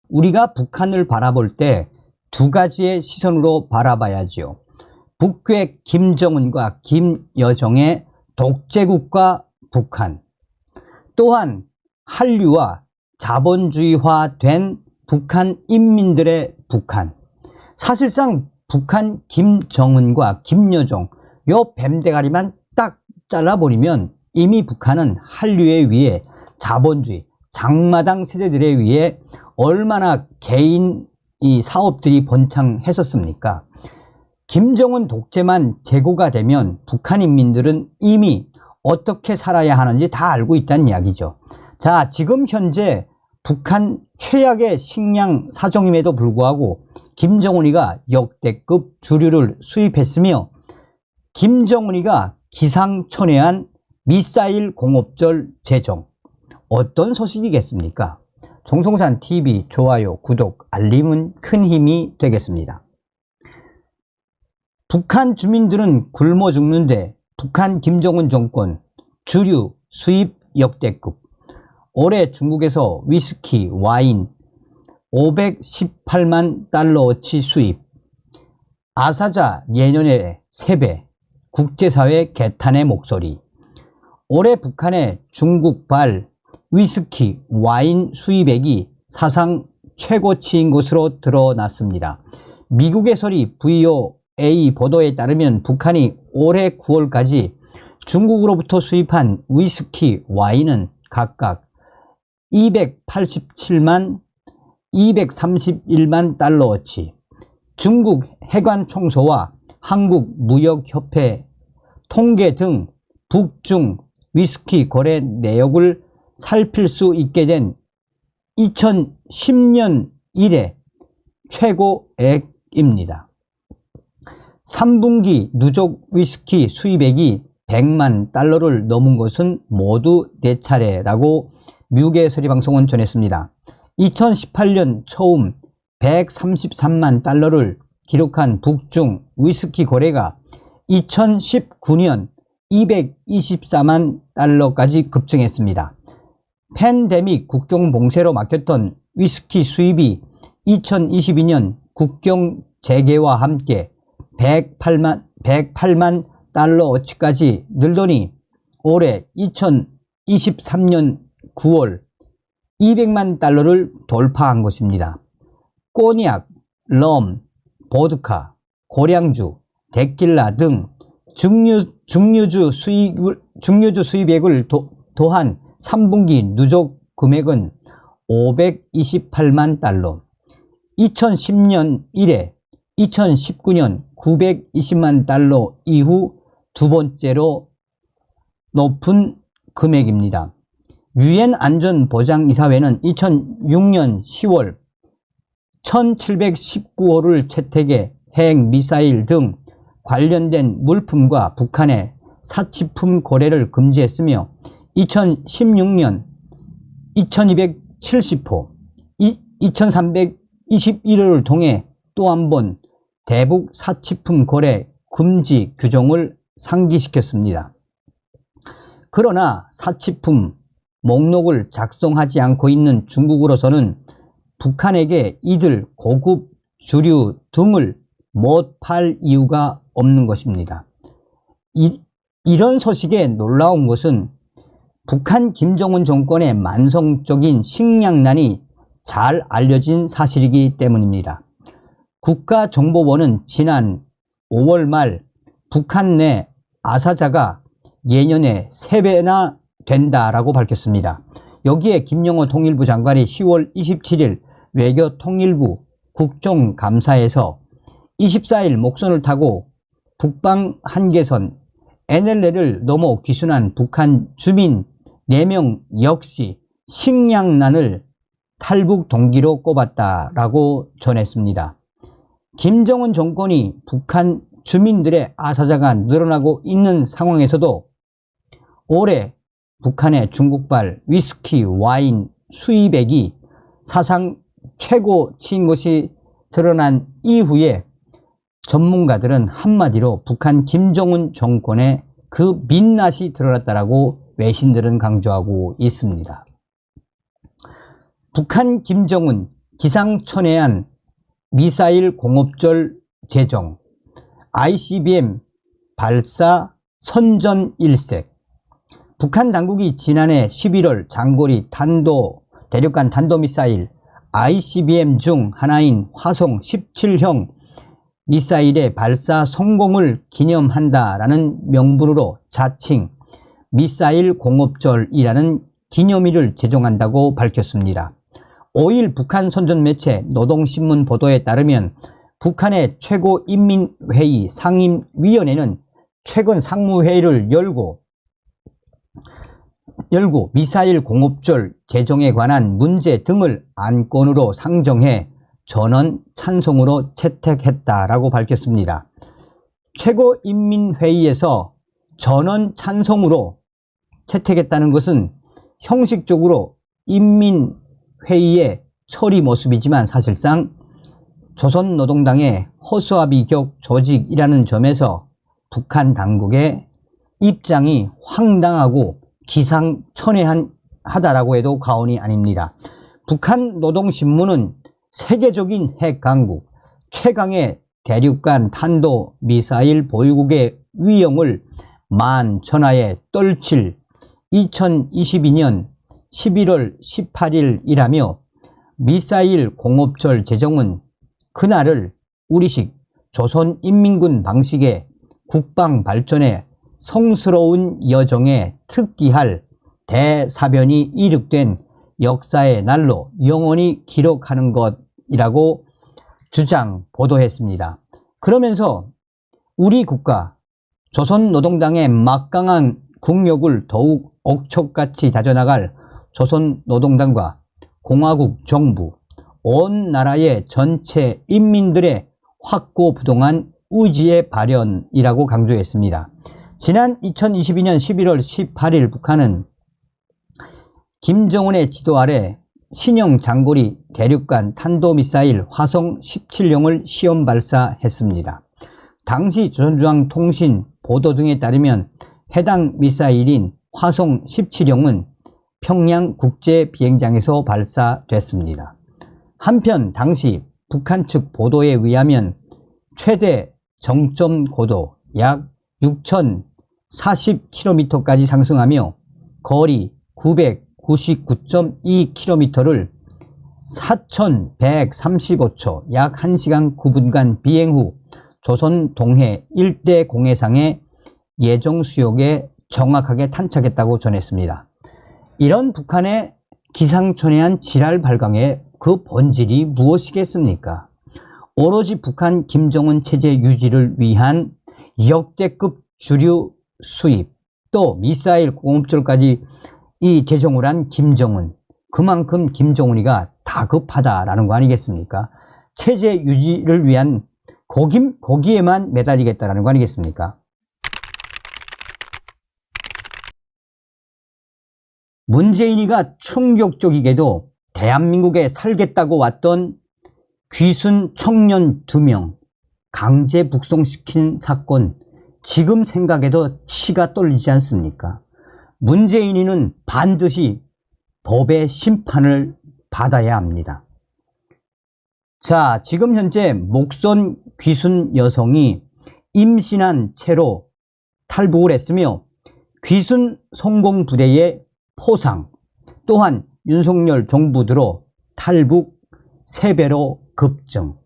우리가 북한을 바라볼 때 두 가지의 시선으로 바라봐야지요. 북괴 김정은과 김여정의 독재국가 북한, 또한 한류와 자본주의화된 북한 인민들의 북한. 사실상 북한 김정은과 김여정 요 뱀대가리만 딱 잘라버리면 이미 북한은 한류에 의해 자본주의, 장마당 세대들에 의해 얼마나 개인 이 사업들이 번창했었습니까? 김정은 독재만 제고가 되면 북한 인민들은 이미 어떻게 살아야 하는지 다 알고 있다는 이야기죠. 자, 지금 현재 북한 최악의 식량 사정임에도 불구하고 김정은이가 역대급 주류를 수입했으며 김정은이가 기상천외한 미사일 공업절 제정. 어떤 소식이겠습니까? 정성산TV 좋아요, 구독, 알림은 큰 힘이 되겠습니다. 북한 주민들은 굶어 죽는데 북한 김정은 정권 주류 수입 역대급. 올해 중국에서 위스키, 와인 518만 달러어치 수입. 아사자 예년의 3배. 국제사회 개탄의 목소리. 올해 북한의 중국발 위스키, 와인 수입액이 사상 최고치인 것으로 드러났습니다. 미국의 소리 VOA 보도에 따르면 북한이 올해 9월까지 중국으로부터 수입한 위스키, 와인은 각각 287만, 231만 달러어치. 중국 해관총소와 한국무역협회 통계 등 북중 위스키 거래 내역을 살필 수 있게 된 2010년 이래 최고액입니다. 3분기 누적 위스키 수입액이 100만 달러를 넘은 것은 모두 4차례라고 미국의 소리방송은 전했습니다. 2018년 처음 133만 달러를 기록한 북중 위스키 거래가 2019년 224만 달러까지 급증했습니다. 팬데믹 국경 봉쇄로 막혔던 위스키 수입이 2022년 국경 재개와 함께 108만 달러어치까지 늘더니 올해 2023년 9월 200만 달러를 돌파한 것입니다. 꼬냑, 럼, 보드카, 고량주, 데킬라 등 증류주 수입액을 더한 3분기 누적 금액은 528만 달러. 2010년 이래 2019년 920만 달러 이후 두 번째로 높은 금액입니다. 유엔 안전보장이사회는 2006년 10월 1719호를 채택해 핵미사일 등 관련된 물품과 북한의 사치품 거래를 금지했으며 2016년 2270호, 2321호를 통해 또 한 번 대북 사치품 거래 금지 규정을 상기시켰습니다. 그러나 사치품 목록을 작성하지 않고 있는 중국으로서는 북한에게 이들 고급 주류 등을 못 팔 이유가 없는 것입니다. 이런 소식에 놀라운 것은 북한 김정은 정권의 만성적인 식량난이 잘 알려진 사실이기 때문입니다. 국가정보원은 지난 5월 말 북한 내 아사자가 예년에 3배나 된다라고 밝혔습니다. 여기에 김영호 통일부 장관이 10월 27일 외교통일부 국정감사에서 24일 목선을 타고 북방 한계선 NLL을 넘어 귀순한 북한 주민 4명 역시 식량난을 탈북 동기로 꼽았다라고 전했습니다. 김정은 정권이 북한 주민들의 아사자가 늘어나고 있는 상황에서도 올해 북한의 중국발 위스키, 와인 수입액이 사상 최고치인 것이 드러난 이후에 전문가들은 한마디로 북한 김정은 정권의 그 민낯이 드러났다라고 외신들은 강조하고 있습니다. 북한 김정은 기상천외한 미사일 공업절 제정, ICBM 발사 선전일색. 북한 당국이 지난해 11월 장거리 대륙간 탄도미사일 ICBM 중 하나인 화성 17형 미사일의 발사 성공을 기념한다라는 명분으로 자칭 미사일 공업절이라는 기념일을 제정한다고 밝혔습니다. 5일 북한 선전 매체 노동신문 보도에 따르면 북한의 최고인민회의 상임위원회는 최근 상무회의를 열고 미사일 공업절 제정에 관한 문제 등을 안건으로 상정해 전원 찬성으로 채택했다라고 밝혔습니다. 최고인민회의에서 전원 찬성으로 채택했다는 것은 형식적으로 인민회의의 처리 모습이지만 사실상 조선노동당의 허수아비격 조직이라는 점에서 북한 당국의 입장이 황당하고 기상천외하다라고 해도 과언이 아닙니다. 북한 노동신문은 세계적인 핵 강국, 최강의 대륙간 탄도미사일 보유국의 위용을 만천하에 떨칠 2022년 11월 18일이라며 미사일 공업절 제정은 그날을 우리식 조선인민군 방식의 국방 발전에 성스러운 여정에 특기할 대사변이 이룩된 역사의 날로 영원히 기록하는 것이라고 주장 보도했습니다. 그러면서 우리 국가 조선노동당의 막강한 국력을 더욱 옥촉같이 다져나갈 조선노동당과 공화국 정부, 온 나라의 전체 인민들의 확고부동한 의지의 발현이라고 강조했습니다. 지난 2022년 11월 18일 북한은 김정은의 지도 아래 신형 장거리 대륙간 탄도미사일 화성 17형을 시험 발사했습니다. 당시 조선중앙통신 보도 등에 따르면 해당 미사일인 화성 17형은 평양 국제비행장에서 발사됐습니다. 한편 당시 북한 측 보도에 의하면 최대 정점 고도 약 6,040km까지 상승하며 거리 999.2km를 4,135초 약 1시간 9분간 비행 후 조선 동해 일대 공해상의 예정 수역에 정확하게 탄착했다고 전했습니다. 이런 북한의 기상천외한 지랄 발광의 그 본질이 무엇이겠습니까? 오로지 북한 김정은 체제 유지를 위한 역대급 주류 수입, 또 미사일 공업절까지 이 제정을 한 김정은, 그만큼 김정은이가 다급하다라는 거 아니겠습니까? 체제 유지를 위한 거기에만 매달리겠다라는 거 아니겠습니까? 문재인이가 충격적이게도 대한민국에 살겠다고 왔던 귀순 청년 2명 강제 북송시킨 사건, 지금 생각해도 치가 떨리지 않습니까? 문재인이는 반드시 법의 심판을 받아야 합니다. 자, 지금 현재 목선 귀순 여성이 임신한 채로 탈북을 했으며 귀순 성공부대의 포상, 또한 윤석열 정부 들어 탈북 3배로 급증.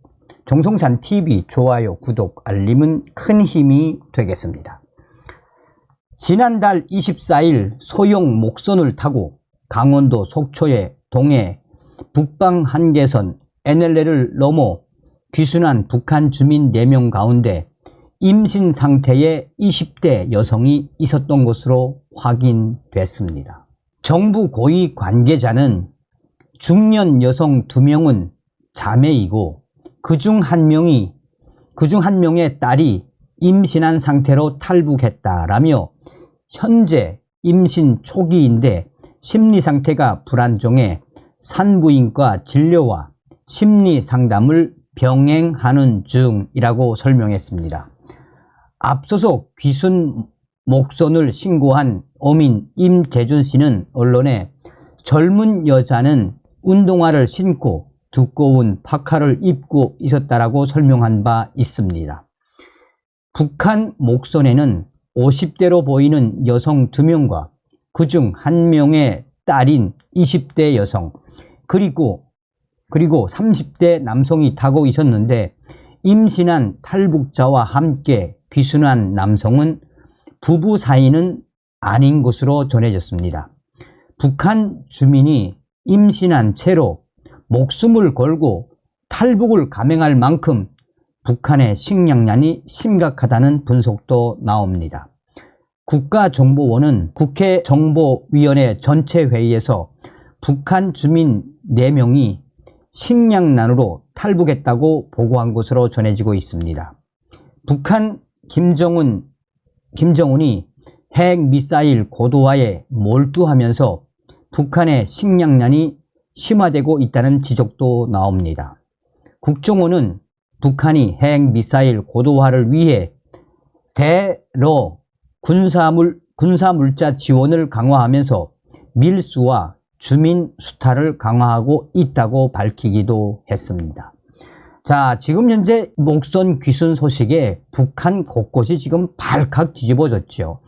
정성찬TV 좋아요, 구독, 알림은 큰 힘이 되겠습니다. 지난달 24일 소형 목선을 타고 강원도 속초의 동해 북방 한계선 NLL을 넘어 귀순한 북한 주민 4명 가운데 임신 상태의 20대 여성이 있었던 것으로 확인됐습니다. 정부 고위 관계자는 중년 여성 2명은 자매이고 그중 한 명의 딸이 임신한 상태로 탈북했다라며 현재 임신 초기인데 심리 상태가 불안정해 산부인과 진료와 심리 상담을 병행하는 중이라고 설명했습니다. 앞서서 귀순 목선을 신고한 어민 임재준 씨는 언론에 젊은 여자는 운동화를 신고 두꺼운 파카를 입고 있었다라고 설명한 바 있습니다. 북한 목선에는 50대로 보이는 여성 2명과 그중 1명의 딸인 20대 여성 그리고 30대 남성이 타고 있었는데 임신한 탈북자와 함께 귀순한 남성은 부부 사이는 아닌 것으로 전해졌습니다. 북한 주민이 임신한 채로 목숨을 걸고 탈북을 감행할 만큼 북한의 식량난이 심각하다는 분석도 나옵니다. 국가정보원은 국회 정보위원회 전체 회의에서 북한 주민 4명이 식량난으로 탈북했다고 보고한 것으로 전해지고 있습니다. 북한 김정은이 핵미사일 고도화에 몰두하면서 북한의 식량난이 심화되고 있다는 지적도 나옵니다. 국정원은 북한이 핵미사일 고도화를 위해 대러 군사물자 지원을 강화하면서 밀수와 주민 수탈을 강화하고 있다고 밝히기도 했습니다. 자, 지금 현재 목선 귀순 소식에 북한 곳곳이 지금 발칵 뒤집어졌죠.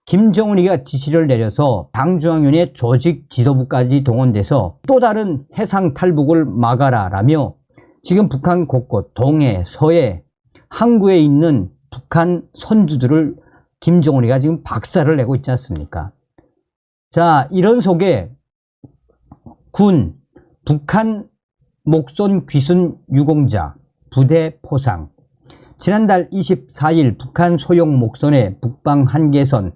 김정은이가 지시를 내려서 당중앙위원회 조직 지도부까지 동원돼서 또 다른 해상 탈북을 막아라라며 지금 북한 곳곳 동해, 서해, 항구에 있는 북한 선주들을 김정은이가 지금 박살을 내고 있지 않습니까? 자, 이런 속에 북한 목선 귀순 유공자 부대 포상, 지난달 24일 북한 소형 목선의 북방 한계선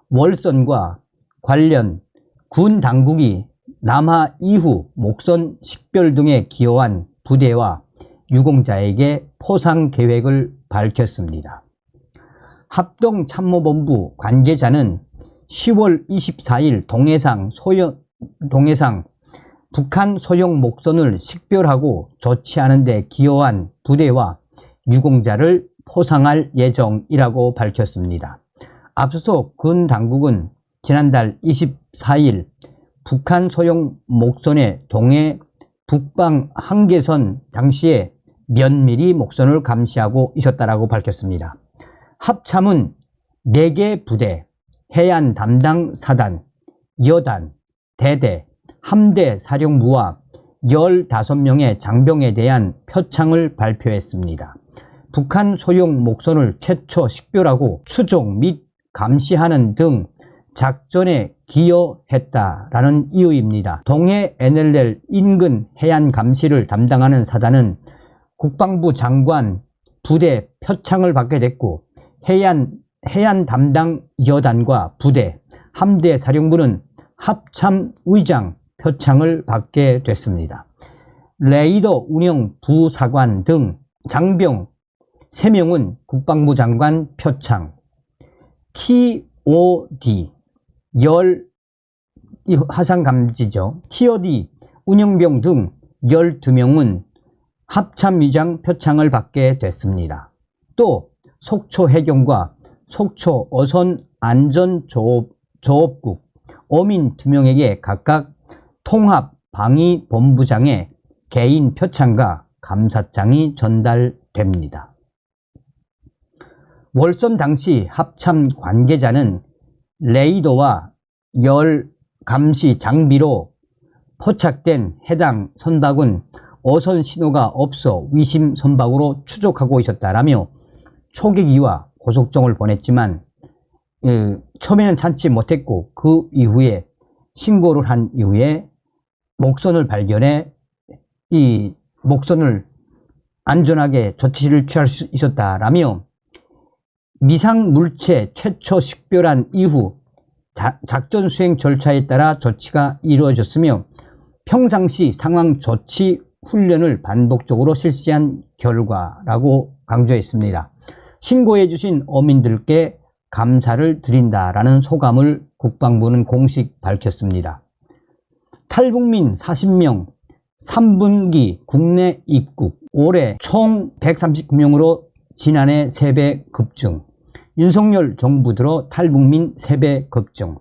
월선과 관련 군 당국이 남하 이후 목선 식별 등에 기여한 부대와 유공자에게 포상 계획을 밝혔습니다. 합동참모본부 관계자는 10월 24일 동해상 북한 소형 목선을 식별하고 조치하는 데 기여한 부대와 유공자를 포상할 예정이라고 밝혔습니다. 앞서 군 당국은 지난달 24일 북한 소형 목선의 동해 북방 한계선 당시에 면밀히 목선을 감시하고 있었다라고 밝혔습니다. 합참은 4개 부대, 해안 담당 사단, 여단, 대대, 함대 사령부와 15명의 장병에 대한 표창을 발표했습니다. 북한 소형 목선을 최초 식별하고 추종 및 감시하는 등 작전에 기여했다라는 이유입니다. 동해 NLL 인근 해안 감시를 담당하는 사단은 국방부 장관 부대 표창을 받게 됐고 해안 담당 여단과 부대, 함대 사령부는 합참 의장 표창을 받게 됐습니다. 레이더 운영 부사관 등 장병 3명은 국방부 장관 표창, TOD 화상감지죠. TOD 운영병 등 12명은 합참위장 표창을 받게 됐습니다. 또 속초 해경과 속초 어선 안전조업국 어민 2명에게 각각 통합방위본부장의 개인 표창과 감사장이 전달됩니다. 월선 당시 합참 관계자는 레이더와 열 감시 장비로 포착된 해당 선박은 어선 신호가 없어 위심 선박으로 추적하고 있었다라며 초계기와 고속정을 보냈지만 처음에는 찾지 못했고 그 이후에 신고를 한 이후에 목선을 발견해 이 목선을 안전하게 조치를 취할 수 있었다라며 미상물체 최초 식별한 이후 작전 수행 절차에 따라 조치가 이루어졌으며 평상시 상황 조치 훈련을 반복적으로 실시한 결과라고 강조했습니다. 신고해 주신 어민들께 감사를 드린다라는 소감을 국방부는 공식 밝혔습니다. 탈북민 40명 3분기 국내 입국 올해 총 139명으로 지난해 3배 급증. 윤석열 정부 들어 탈북민 3배 급증.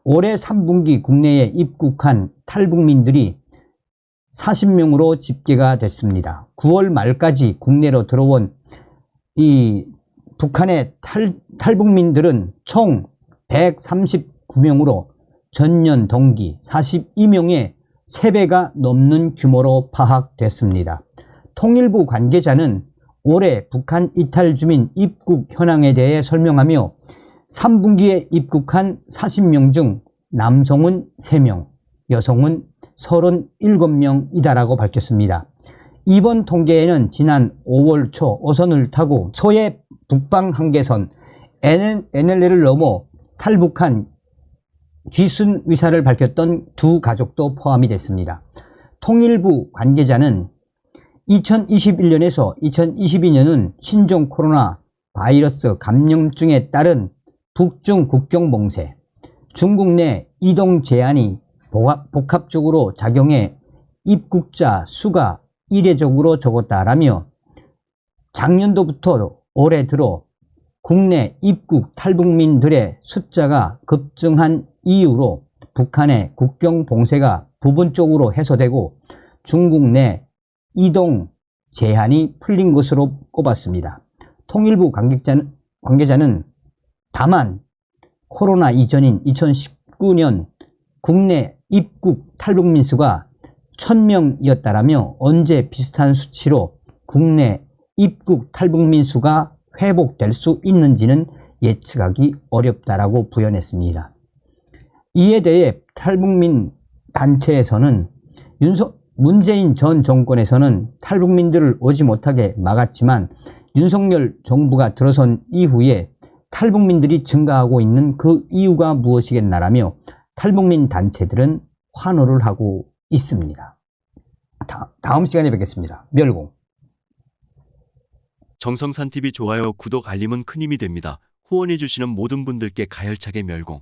올해 3분기 국내에 입국한 탈북민들이 40명으로 집계가 됐습니다. 9월 말까지 국내로 들어온 이 북한의 탈북민들은 총 139명으로 전년 동기 42명의 3배가 넘는 규모로 파악됐습니다. 통일부 관계자는 올해 북한 이탈 주민 입국 현황에 대해 설명하며 3분기에 입국한 40명 중 남성은 3명, 여성은 37명이다라고 밝혔습니다. 이번 통계에는 지난 5월 초 어선을 타고 소해 북방 한계선 NLL을 넘어 탈북한 귀순 의사를 밝혔던 두 가족도 포함이 됐습니다. 통일부 관계자는 2021년에서 2022년은 신종 코로나 바이러스 감염증에 따른 북중 국경 봉쇄, 중국 내 이동 제한이 복합적으로 작용해 입국자 수가 이례적으로 적었다라며 작년도부터 올해 들어 국내 입국 탈북민들의 숫자가 급증한 이유로 북한의 국경 봉쇄가 부분적으로 해소되고 중국 내 이동 제한이 풀린 것으로 꼽았습니다. 통일부 관계자는 다만 코로나 이전인 2019년 국내 입국 탈북민 수가 1000명이었다라며 언제 비슷한 수치로 국내 입국 탈북민 수가 회복될 수 있는지는 예측하기 어렵다라고 부연했습니다. 이에 대해 탈북민 단체에서는 문재인 전 정권에서는 탈북민들을 오지 못하게 막았지만 윤석열 정부가 들어선 이후에 탈북민들이 증가하고 있는 그 이유가 무엇이겠나라며 탈북민 단체들은 환호를 하고 있습니다. 다음 시간에 뵙겠습니다. 멸공. 정성산TV 좋아요, 구독, 알림은 큰 힘이 됩니다. 후원해주시는 모든 분들께 가열차게 멸공.